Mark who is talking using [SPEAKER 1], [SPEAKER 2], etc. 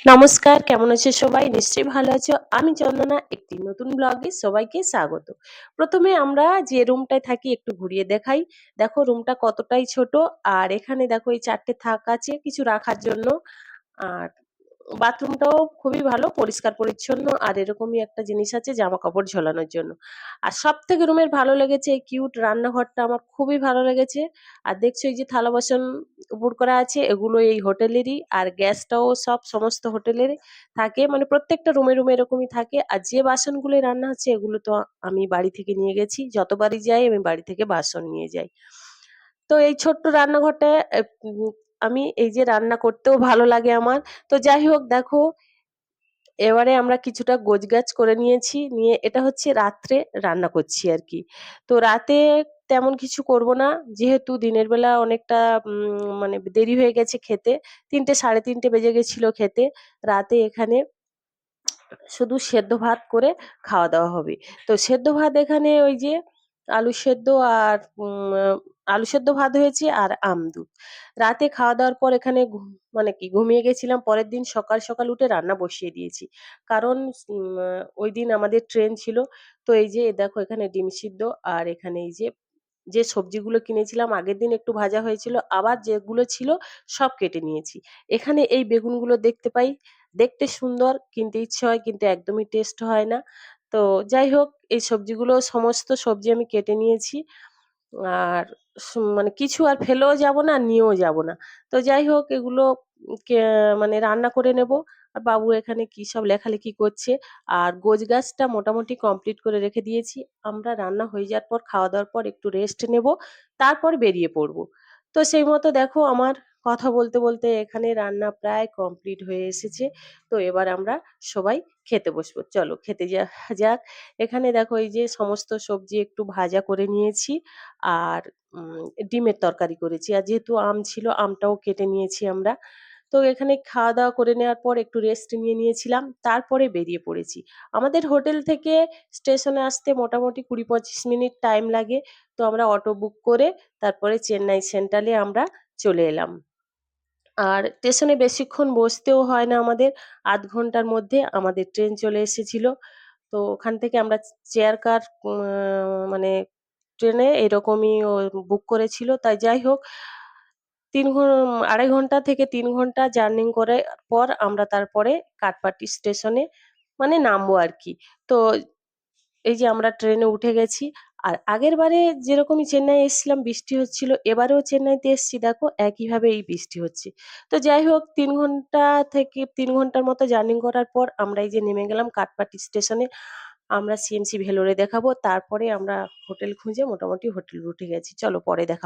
[SPEAKER 1] নমস্কার, কেমন আছো সবাই? নিশ্চয়ই ভালো আছো। আমি চন্দনা, একটি নতুন ব্লগে সবাইকে স্বাগত। প্রথমে আমরা যে রুমটায় থাকি একটু ঘুরিয়ে দেখাই। দেখো রুমটা কতটাই ছোট, আর এখানে দেখো এই ৪ টে থাক আছে কিছু রাখার জন্য। আর বাথরুমটাও খুবই ভালো, পরিষ্কার পরিচ্ছন্ন, আর এরকমই একটা জিনিস আছে জামাকাপড় ঝোলানোর জন্য। আর সবথেকে রুমের ভালো লেগেছে এই কিউট রান্নাঘরটা, আমার খুবই ভালো লেগেছে। আর দেখছো এই যে থালা বাসন উপর করা আছে, এগুলো এই হোটেলেরই, আর গ্যাসটাও সব সমস্ত হোটেলের থাকে, মানে প্রত্যেকটা রুমে রুমে এরকমই থাকে। আর যে বাসনগুলো রান্না হচ্ছে এগুলো তো আমি বাড়ি থেকে নিয়ে গেছি, যতবারই যাই আমি বাড়ি থেকে বাসন নিয়ে যাই। তো এই ছোট্ট রান্নাঘরটা আমি এই যে রান্না করতেও ভালো লাগে আমার। তো যাই হোক দেখো, এবারে আমরা কিছুটা গোছগাছ করে নিয়েছি, নিয়ে এটা হচ্ছে রাত্রে রান্না করছি আর কি। তো রাতে তেমন কিছু করব না, যেহেতু দিনের বেলা অনেকটা মানে দেরি হয়ে গেছে খেতে। ৩টে সাড়ে ৩টে বেজে গেছিল খেতে। রাতে এখানে শুধু সেদ্ধ ভাত করে খাওয়া দাওয়া হবে। তো সেদ্ধ ভাত এখানে ওই যে আলু সেদ্ধ আর আলু সেদ্ধ ভাত হয়েছে আর আমদুধ। রাতে খাওয়া দাওয়ার পর এখানে মানে কি ঘুমিয়ে গেছিলাম। পরের দিন সকাল সকাল উঠে রান্না বসিয়ে দিয়েছি, কারণ ওই দিন আমাদের ট্রেন ছিল। তো এই যে দেখো এখানে ডিম সিদ্ধ, আর এখানে এই যে যে সবজিগুলো কিনেছিলাম আগের দিন একটু ভাজা হয়েছিল, আবার যেগুলো ছিল সব কেটে নিয়েছি। এখানে এই বেগুনগুলো দেখতে পাই, দেখতে সুন্দর, কিনতে ইচ্ছে হয় কিন্তু একদমই টেস্ট হয় না। তো যাই হোক, এই সবজিগুলো সমস্ত সবজি আমি কেটে নিয়েছি। আর মানে কিছু আর ফেলেও যাব না, নিয়েও যাব না। তো যাই হোক এগুলো মানে রান্না করে নেব। আর বাবু এখানে কি সব লেখালেখি করছে। আর গোছগাছটা মোটামুটি কমপ্লিট করে রেখে দিয়েছি। আমরা রান্না হয়ে যাওয়ার পর, খাওয়া দাওয়ার পর একটু রেস্ট নেব, তারপর বেরিয়ে পড়ব। তো সেই মতো দেখো আমার কথা বলতে বলতে এখানে রান্না প্রায় কমপ্লিট হয়ে এসেছে। তো এবার আমরা সবাই খেতে বসবো, চলো খেতে যাক। এখানে দেখো এই যে সমস্ত সবজি একটু ভাজা করে নিয়েছি, আর ডিমের তরকারি করেছি। আর যেহেতু আম ছিল, আমটাও কেটে নিয়েছি আমরা। তো এখানে খাওয়া দাওয়া করে নেওয়ার পর একটু রেস্ট নিয়ে নিয়েছিলাম, তারপরে বেরিয়ে পড়েছি। আমাদের হোটেল থেকে স্টেশনে আসতে মোটামুটি ২০-২৫ মিনিট টাইম লাগে। তো আমরা অটো বুক করে তারপরে চেন্নাই সেন্ট্রালে আমরা চলে এলাম। আর স্টেশনে বেশিক্ষণ বসতেও হয় না আমাদের, ০.৫ ঘন্টার মধ্যে আমাদের ট্রেন চলে এসেছিল। তো ওখান থেকে আমরা চেয়ার কার মানে ট্রেনে এরকমই বুক করেছিল। তাই যাই হোক ৩ ২.৫ ঘন্টা থেকে ৩ ঘন্টা জার্নি করার পর আমরা তারপরে কাটপাটি স্টেশনে মানে নামবো আরকি। তো এই যে আমরা ট্রেনে উঠে গেছি। আর আগেরবারে যেরকমই চেন্নাই এসেছিলাম বৃষ্টি হচ্ছিল, এবারেও চেন্নাইতে এসেছি দেখো একইভাবে এই বৃষ্টি হচ্ছে। তো যাই হোক ৩ ঘন্টা থেকে ৩ ঘন্টার মতো জার্নি করার পর আমরা এই যে নেমে গেলাম কাটপাটি স্টেশনে। আমরা সিএমসি ভেলোরে দেখাবো। তারপরে আমরা হোটেল খুঁজে মোটামুটি হোটেলে উঠে গেছি। চলো পরে দেখা